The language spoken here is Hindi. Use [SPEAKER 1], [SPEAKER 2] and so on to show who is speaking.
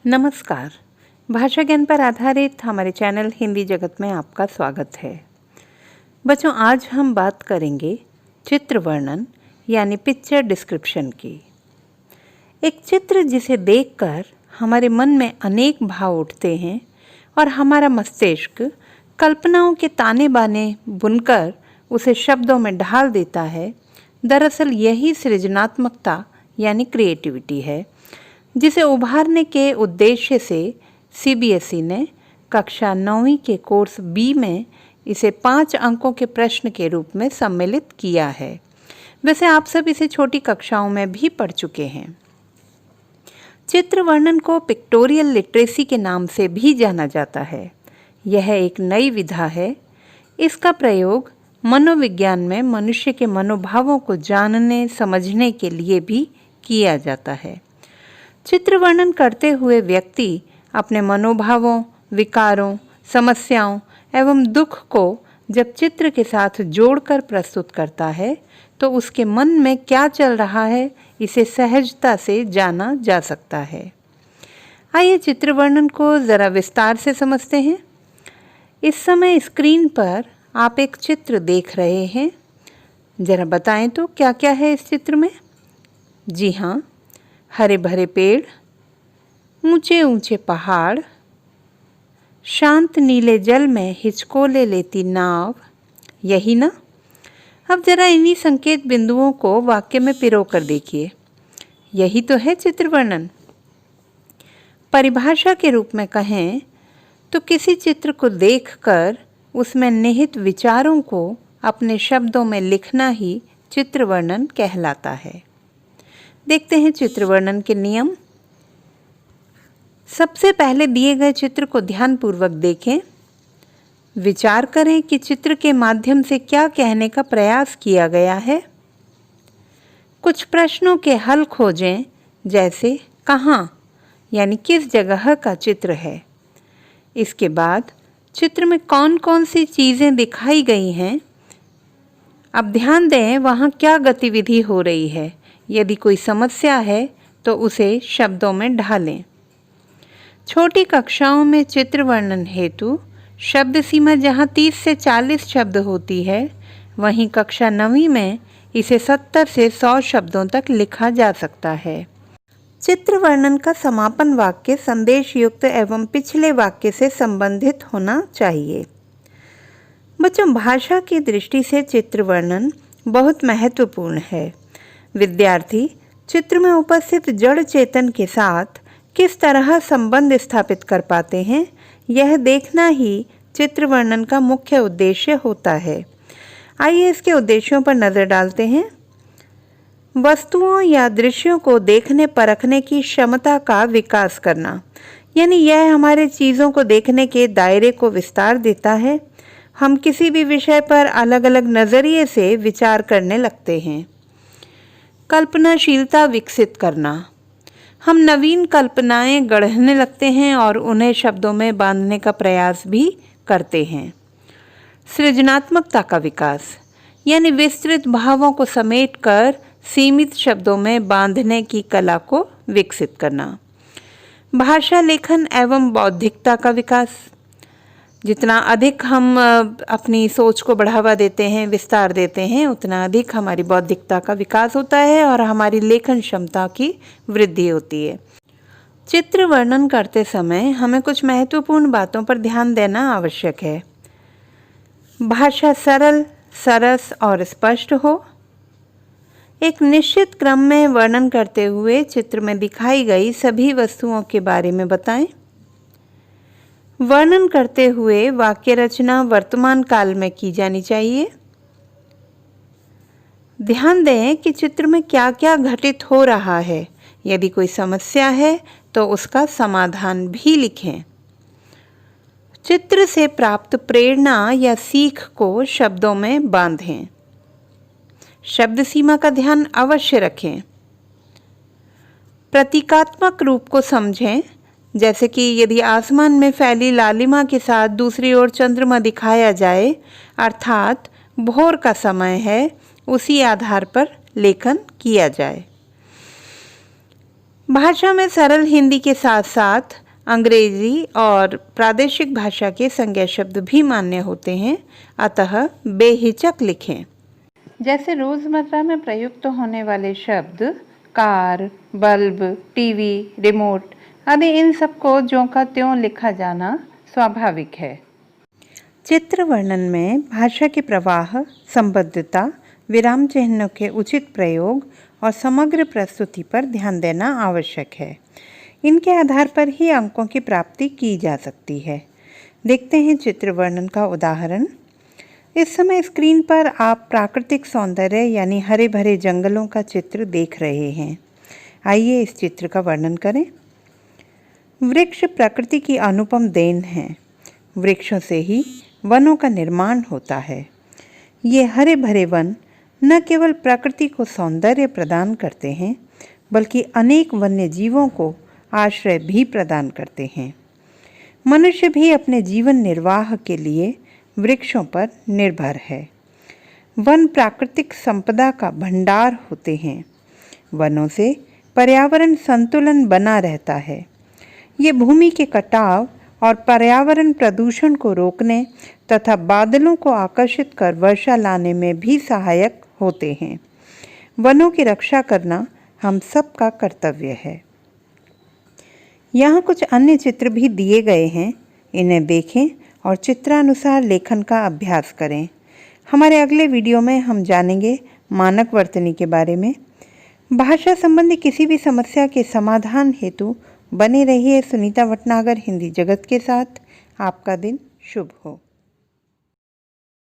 [SPEAKER 1] नमस्कार। भाषा ज्ञान पर आधारित हमारे चैनल हिंदी जगत में आपका स्वागत है। बच्चों, आज हम बात करेंगे चित्र वर्णन यानी पिक्चर डिस्क्रिप्शन की। एक चित्र जिसे देखकर हमारे मन में अनेक भाव उठते हैं और हमारा मस्तिष्क कल्पनाओं के ताने बाने बुनकर उसे शब्दों में ढाल देता है। दरअसल यही सृजनात्मकता यानी क्रिएटिविटी है, जिसे उभारने के उद्देश्य से सीबीएसई ने कक्षा 9वीं के कोर्स बी में इसे 5 अंकों के प्रश्न के रूप में सम्मिलित किया है। वैसे आप सब इसे छोटी कक्षाओं में भी पढ़ चुके हैं। चित्र वर्णन को पिक्टोरियल लिटरेसी के नाम से भी जाना जाता है। यह एक नई विधा है। इसका प्रयोग मनोविज्ञान में मनुष्य के मनोभावों को जानने समझने के लिए भी किया जाता है। चित्र वर्णन करते हुए व्यक्ति अपने मनोभावों, विकारों, समस्याओं एवं दुख को जब चित्र के साथ जोड़कर प्रस्तुत करता है तो उसके मन में क्या चल रहा है, इसे सहजता से जाना जा सकता है। आइए चित्र वर्णन को ज़रा विस्तार से समझते हैं। इस समय स्क्रीन पर आप एक चित्र देख रहे हैं। ज़रा बताएं तो क्या क्या है इस चित्र में? जी हाँ, हरे भरे पेड़, ऊंचे ऊंचे पहाड़, शांत नीले जल में हिचकोले लेती नाव, यही ना? अब जरा इन्हीं संकेत बिंदुओं को वाक्य में पिरो कर देखिए। यही तो है चित्र वर्णन। परिभाषा के रूप में कहें तो किसी चित्र को देखकर उसमें निहित विचारों को अपने शब्दों में लिखना ही चित्र वर्णन कहलाता है। देखते हैं चित्र वर्णन के नियम। सबसे पहले दिए गए चित्र को ध्यानपूर्वक देखें। विचार करें कि चित्र के माध्यम से क्या कहने का प्रयास किया गया है। कुछ प्रश्नों के हल खोजें, जैसे कहाँ यानी किस जगह का चित्र है। इसके बाद चित्र में कौन कौन सी चीज़ें दिखाई गई हैं। अब ध्यान दें वहाँ क्या गतिविधि हो रही है। यदि कोई समस्या है तो उसे शब्दों में ढालें। छोटी कक्षाओं में चित्र वर्णन हेतु शब्द सीमा जहाँ 30 से 40 शब्द होती है, वहीं कक्षा 9वीं में इसे 70 से 100 शब्दों तक लिखा जा सकता है। चित्र वर्णन का समापन वाक्य संदेश युक्त एवं पिछले वाक्य से संबंधित होना चाहिए। बच्चों, भाषा की दृष्टि से चित्र वर्णन बहुत महत्वपूर्ण है। विद्यार्थी चित्र में उपस्थित जड़ चेतन के साथ किस तरह संबंध स्थापित कर पाते हैं, यह देखना ही चित्र वर्णन का मुख्य उद्देश्य होता है। आइए इसके उद्देश्यों पर नज़र डालते हैं। वस्तुओं या दृश्यों को देखने परखने की क्षमता का विकास करना, यानी यह हमारे चीज़ों को देखने के दायरे को विस्तार देता है। हम किसी भी विषय पर अलग अलग नज़रिए से विचार करने लगते हैं। कल्पनाशीलता विकसित करना, हम नवीन कल्पनाएं गढ़ने लगते हैं और उन्हें शब्दों में बांधने का प्रयास भी करते हैं। सृजनात्मकता का विकास, यानी विस्तृत भावों को समेटकर सीमित शब्दों में बांधने की कला को विकसित करना। भाषा लेखन एवं बौद्धिकता का विकास, जितना अधिक हम अपनी सोच को बढ़ावा देते हैं, विस्तार देते हैं, उतना अधिक हमारी बौद्धिकता का विकास होता है और हमारी लेखन क्षमता की वृद्धि होती है। चित्र वर्णन करते समय हमें कुछ महत्वपूर्ण बातों पर ध्यान देना आवश्यक है। भाषा सरल, सरस और स्पष्ट हो। एक निश्चित क्रम में वर्णन करते हुए चित्र में दिखाई गई सभी वस्तुओं के बारे में बताएं। वर्णन करते हुए वाक्य रचना वर्तमान काल में की जानी चाहिए। ध्यान दें कि चित्र में क्या क्या घटित हो रहा है। यदि कोई समस्या है तो उसका समाधान भी लिखें। चित्र से प्राप्त प्रेरणा या सीख को शब्दों में बांधें। शब्द सीमा का ध्यान अवश्य रखें। प्रतीकात्मक रूप को समझें, जैसे कि यदि आसमान में फैली लालिमा के साथ दूसरी ओर चंद्रमा दिखाया जाए, अर्थात भोर का समय है, उसी आधार पर लेखन किया जाए। भाषा में सरल हिंदी के साथ साथ अंग्रेजी और प्रादेशिक भाषा के संज्ञा शब्द भी मान्य होते हैं, अतः बेहिचक लिखें। जैसे रोज़मर्रा में प्रयुक्त होने वाले शब्द कार, बल्ब, टीवी, रिमोट आदि, इन सबको ज्यों का त्यों लिखा जाना स्वाभाविक है। चित्र वर्णन में भाषा के प्रवाह, संबद्धता, विराम चिह्नों के उचित प्रयोग और समग्र प्रस्तुति पर ध्यान देना आवश्यक है। इनके आधार पर ही अंकों की प्राप्ति की जा सकती है। देखते हैं चित्र वर्णन का उदाहरण। इस समय स्क्रीन पर आप प्राकृतिक सौंदर्य यानी हरे भरे जंगलों का चित्र देख रहे हैं। आइए इस चित्र का वर्णन करें। वृक्ष प्रकृति की अनुपम देन है। वृक्षों से ही वनों का निर्माण होता है। ये हरे भरे वन न केवल प्रकृति को सौंदर्य प्रदान करते हैं, बल्कि अनेक वन्य जीवों को आश्रय भी प्रदान करते हैं। मनुष्य भी अपने जीवन निर्वाह के लिए वृक्षों पर निर्भर है। वन प्राकृतिक संपदा का भंडार होते हैं। वनों से पर्यावरण संतुलन बना रहता है। ये भूमि के कटाव और पर्यावरण प्रदूषण को रोकने तथा बादलों को आकर्षित कर वर्षा लाने में भी सहायक होते हैं। वनों की रक्षा करना हम सब का कर्तव्य है। यहाँ कुछ अन्य चित्र भी दिए गए हैं, इन्हें देखें और चित्रानुसार लेखन का अभ्यास करें। हमारे अगले वीडियो में हम जानेंगे मानक वर्तनी के बारे में। भाषा संबंधी किसी भी समस्या के समाधान हेतु बने रहिए सुनीता भटनागर हिंदी जगत के साथ। आपका दिन शुभ हो।